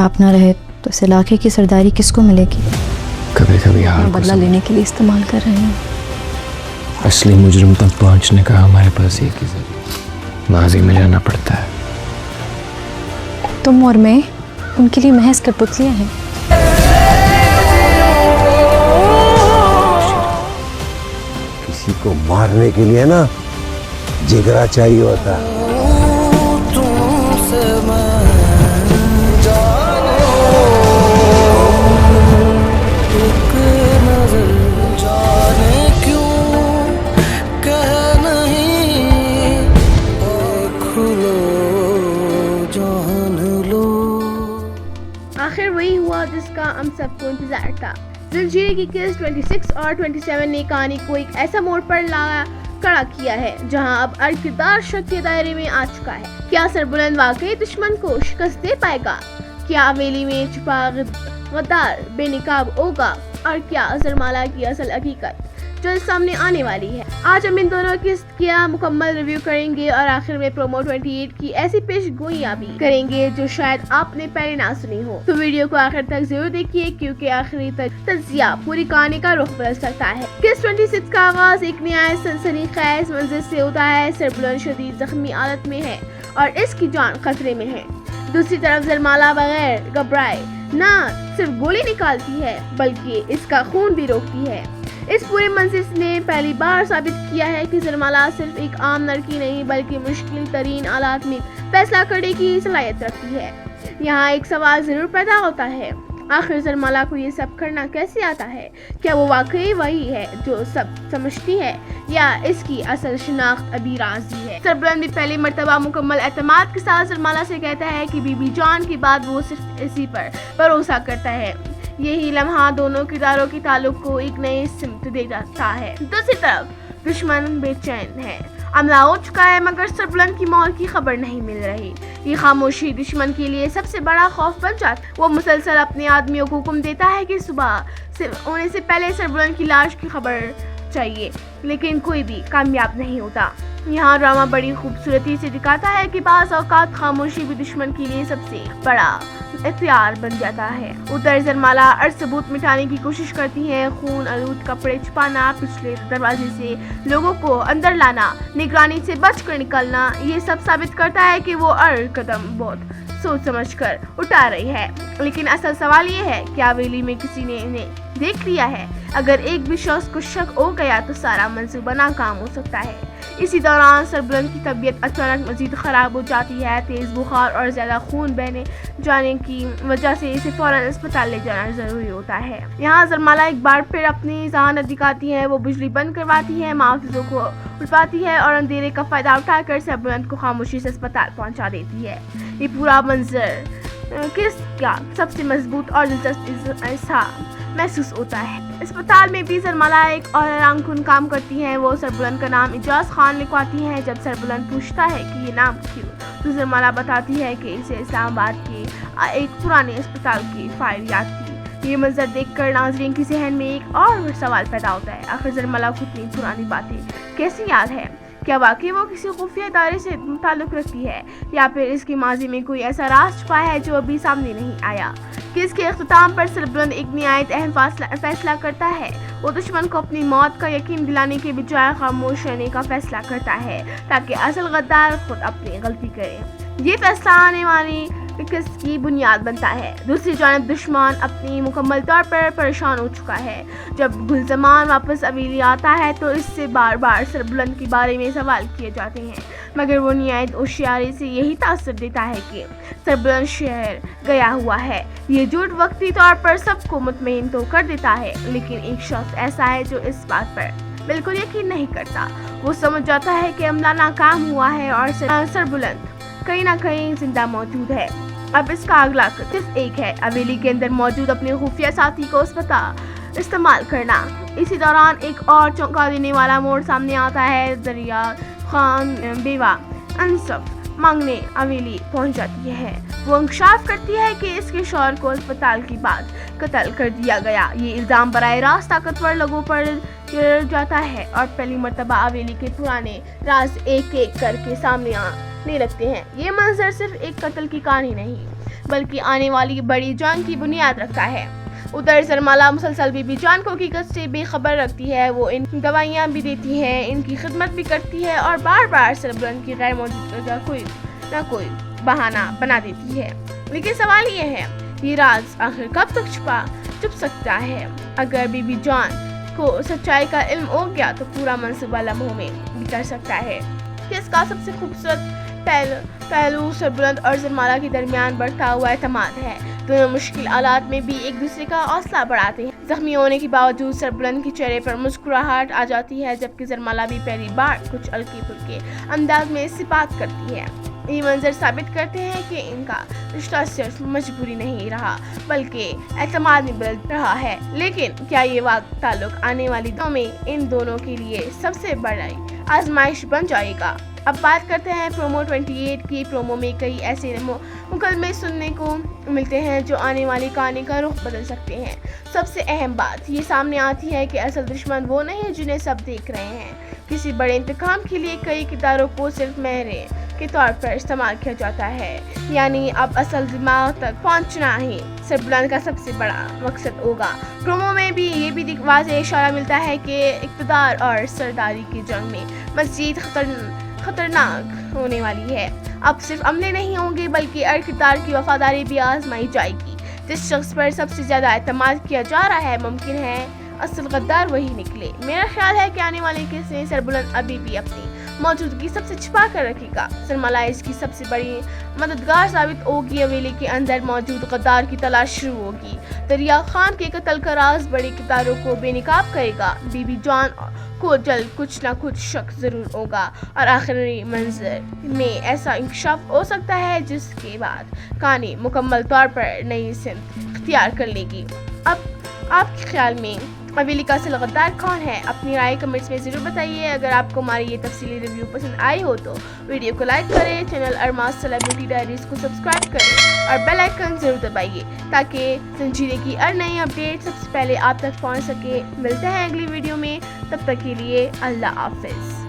آپ نہ رہے تو اس علاقے کی سرداری کس کو ملے گی؟ کبھی کبھی حال کو بدلہ لینے کے لیے استعمال کر رہے ہیں. اصلی مجرم تک پہنچنے کا ہمارے پاس ایک ہی ذریعہ ماضی میں جانا پڑتا ہے. تم اور میں ان کے لیے محض کٹپتلیاں ہیں. کسی کو مارنے کے لیے نا جگرا چاہیے ہوتا ہے. آخر وہی ہوا جس کا ہم سب کو انتظار تھا. زنجیریں کی کیس 26 اور 27 نے کہانی کو ایک ایسا موڑ پر کھڑا کیا ہے جہاں اب ہر کردار شک کے دائرے میں آ چکا ہے. کیا سربلند واقعی دشمن کو شکست دے پائے گا؟ کیا حویلی میں چھپا غدار بے نقاب ہوگا؟ اور کیا اظہرمالا کی اصل حقیقت جلد سامنے آنے والی ہے؟ آج ہم ان دونوں کیا مکمل ریویو کریں گے اور آخر میں پرومو 28 کی ایسی پیش گوئیاں بھی کریں گے جو شاید آپ نے پہلے نہ سنی ہو. تو ویڈیو کو آخر تک ضرور دیکھیے کیونکہ آخری تک تجزیہ پوری کہانی کا رخ بدل سکتا ہے. کیس 26 کا آغاز ایک نہایت سنسنی خیز منظر سے ہوتا ہے. سربلند شدید زخمی حالت میں ہے اور اس کی جان خطرے میں ہے. دوسری طرف اظہرمالا بغیر گھبرائے نہ صرف گولی نکالتی ہے بلکہ اس کا خون بھی روکتی ہے. اس پورے منظر نے پہلی بار ثابت کیا ہے کہ اظہرمالا صرف ایک عام لڑکی نہیں بلکہ مشکل ترین حالات میں فیصلہ کرنے کی صلاحیت رکھتی ہے. یہاں ایک سوال ضرور پیدا ہوتا ہے، آخر اظہرمالا کو یہ سب کرنا کیسے آتا ہے؟ کیا وہ واقعی وہی ہے جو سب سمجھتی ہے یا اس کی اصل شناخت ابھی رازی ہے؟ سربلند بھی پہلی مرتبہ مکمل اعتماد کے ساتھ اظہرمالا سے کہتا ہے کہ بی بی جان کے بعد وہ صرف اسی پر بھروسہ کرتا ہے. یہی لمحہ دونوں کرداروں کے تعلق کو ایک نئی سمت دے جاتا ہے. دوسری طرف دشمن بے چین ہے، حملہ ہو چکا ہے مگر سربلند کی موت کی خبر نہیں مل رہی. یہ خاموشی دشمن کے لیے سب سے بڑا خوف بن جاتا. وہ مسلسل اپنے آدمیوں کو حکم دیتا ہے کہ صبح ہونے سے پہلے سربلند کی لاش کی خبر چاہیے، لیکن کوئی بھی کامیاب نہیں ہوتا. یہاں ڈرامہ بڑی خوبصورتی سے دکھاتا ہے کہ بعض اوقات خاموشی بھی دشمن کے لیے سب سے بڑا اختیار بن جاتا ہے. ادھر اظہرمالا ہر ثبوت مٹانے کی کوشش کرتی ہے، خون آلود کپڑے چھپانا، پچھلے دروازے سے لوگوں کو اندر لانا، نگرانی سے بچ کر نکلنا، یہ سب ثابت کرتا ہے کہ وہ ہر قدم بہت سوچ سمجھ کر اٹھا رہی ہے. لیکن اصل سوال یہ ہے کہ حویلی میں کسی نے انہیں دیکھ لیا ہے؟ اگر ایک بھی شخص کو شک ہو گیا تو سارا منصوبہ ناکام ہو سکتا ہے. اسی دوران سربلند کی طبیعت اچانک مزید خراب ہو جاتی ہے. تیز بخار اور زیادہ خون بہنے جانے کی وجہ سے اسے فوراً اسپتال لے جانا ضروری ہوتا ہے. یہاں اظہرمالا ایک بار پھر اپنی ذہانت دکھاتی ہے. وہ بجلی بند کرواتی ہے، محافظوں کو اٹھواتی ہے اور اندھیرے کا فائدہ اٹھا کر سربلند کو خاموشی سے اسپتال پہنچا دیتی ہے. یہ پورا منظر کس کا سب سے مضبوط اور دلچسپ ایسا محسوس ہوتا ہے. اسپتال میں بھی اظہرمالا ایک اور حیران کن کام کرتی ہیں. وہ سربلند کا نام اعجاز خان لکھواتی ہیں. جب سربلند پوچھتا ہے کہ یہ نام کیوں تو اظہرمالا بتاتی ہے کہ اسے اسلام آباد کے ایک پرانے اسپتال کی فائل یاد تھی. یہ منظر دیکھ کر ناظرین کے ذہن میں ایک اور سوال پیدا ہوتا ہے، آخر اظہرمالا کو اتنی پرانی باتیں کیسے یاد ہے؟ کیا واقعی وہ کسی خفیہ ادارے سے تعلق رکھتی ہے یا پھر اس کے ماضی میں کوئی ایسا راز چھپا ہے جو ابھی سامنے نہیں آیا؟ کیس کے اختتام پر سربلند ایک نہایت اہم فیصلہ کرتا ہے. وہ دشمن کو اپنی موت کا یقین دلانے کے بجائے خاموش رہنے کا فیصلہ کرتا ہے تاکہ اصل غدار خود اپنی غلطی کرے. یہ فیصلہ آنے والی کس کی بنیاد بنتا ہے. دوسری جانب دشمن اپنی مکمل طور پر پریشان ہو چکا ہے. جب گلزمان واپس حویلی آتا ہے تو اس سے بار بار سربلند کے بارے میں سوال کیے جاتے ہیں مگر وہ نہایت ہوشیاری سے یہی تاثر دیتا ہے کہ سربلند شہر گیا ہوا ہے. یہ جھوٹ وقتی طور پر سب کو مطمئن تو کر دیتا ہے لیکن ایک شخص ایسا ہے جو اس بات پر بالکل یقین نہیں کرتا. وہ سمجھ جاتا ہے کہ حملہ ناکام ہوا ہے اور سربلند کہیں نہ کہیں زندہ موجود ہے. اب اس کا اگلا صرف ایک ہے، حویلی کے اندر موجود اپنے خفیہ ساتھی کو استعمال کرنا. اسی دوران ایک اور چونکا دینے والا موڑ سامنے آتا ہے. دریا خان بیوہ انصاف مانگنے حویلی پہنچ جاتی ہے. وہ انکشاف کرتی ہے کہ اس کے شوہر کو اسپتال کے بعد قتل کر دیا گیا. یہ الزام براہ راست طاقتور لوگوں پر گر جاتا ہے اور پہلی مرتبہ حویلی کے پرانے راز ایک ایک کر کے سامنے نہیں رکھتے ہیں۔ یہ منظر صرف ایک قتل کی کہانی نہیں بلکہ آنے والی بڑی جنگ کی بنیاد رکھتا ہے۔ ادھر سرمالا مسلسل بی بی جان کو حقیقت سے بے خبر رکھتی ہے، وہ ان دوائیاں بھی دیتی ہے، ان کی خدمت بھی کرتی ہے اور بار بار سربلند کی غیر موجودگی کا کوئی نہ کوئی بہانہ بنا دیتی ہے۔ لیکن سوال یہ ہے، یہ راز آخر کب تک چھپ سکتا ہے؟ اگر بی بی جان کو سچائی کا علم ہو گیا تو پورا منصوبہ لمحوں میں بکھر سکتا ہے۔ اس کا سب سے خوبصورت پہلو سربلند اور سرمالا کے درمیان بڑھتا ہوا اعتماد ہے۔ دونوں مشکل حالات میں بھی ایک دوسرے کا حوصلہ بڑھاتے ہیں۔ زخمی ہونے کے باوجود سربلند کے چہرے پر مسکراہٹ آ جاتی ہے، جبکہ سرمالا بھی پہلی بار کچھ ہلکے پھلکے انداز میں اس سے بات کرتی ہے۔ یہ منظر ثابت کرتے ہیں کہ ان کا رشتہ صرف مجبوری نہیں رہا بلکہ اعتماد میں بدل رہا ہے۔ لیکن کیا یہ تعلق آنے والی دنوں میں ان دونوں کے لیے سب سے بڑی آزمائش بن جائے گا؟ اب بات کرتے ہیں پرومو 28 کی۔ پرومو میں کئی ایسے مکالمے سننے کو ملتے ہیں جو آنے والی کہانی کا رخ بدل سکتے ہیں۔ سب سے اہم بات یہ سامنے آتی ہے کہ اصل دشمن وہ نہیں جنہیں سب دیکھ رہے ہیں۔ کسی بڑے انتقام کے لیے کئی کرداروں کو صرف مہرے کے طور پر استعمال کیا جاتا ہے، یعنی اب اصل دماغ تک پہنچنا ہی سربلند کا سب سے بڑا مقصد ہوگا۔ پرومو میں بھی یہ بھی واضح اشارہ ملتا ہے کہ اقتدار اور سرداری کی جنگ میں مزید خطرناک ہونے والی ہے۔ اب صرف عملے نہیں ہوں گے بلکہ ہر کردار کی وفاداری بھی آزمائی جائے گی۔ جس شخص پر سب سے زیادہ اعتماد کیا جا رہا ہے ممکن ہے اصل غدار وہی نکلے۔ میرا خیال ہے کہ آنے والے کیس میں سربلند ابھی بھی اپنی موجودگی سب سے چھپا کر رکھے گا۔ سرمالا اس کی سب سے بڑی مددگار ثابت ہوگی۔ حویلی کے اندر موجود غدار کی تلاش شروع ہوگی۔ دریا خان کے قتل کا راز بڑے کرداروں کو بے نقاب کرے گا۔ بی بی جان کو جلد کچھ نہ کچھ شک ضرور ہوگا اور آخری منظر میں ایسا انکشاف ہو سکتا ہے جس کے بعد کہانی مکمل طور پر نئی سمت اختیار کر لے گی۔ اب آپ کے خیال میں حویلی کا اصل غدار کون ہے؟ اپنی رائے کمنٹس میں ضرور بتائیے۔ اگر آپ کو ہماری یہ تفصیلی ریویو پسند آئی ہو تو ویڈیو کو لائک کریں، چینل ارماز سیلیبریٹی ڈائریز کو سبسکرائب کریں اور بیل آئیکن ضرور دبائیے تاکہ زنجیرے کی ہر نئی اپڈیٹ سب سے پہلے آپ تک پہنچ سکے۔ ملتے ہیں اگلی ویڈیو میں، تب تک کے لیے اللہ حافظ۔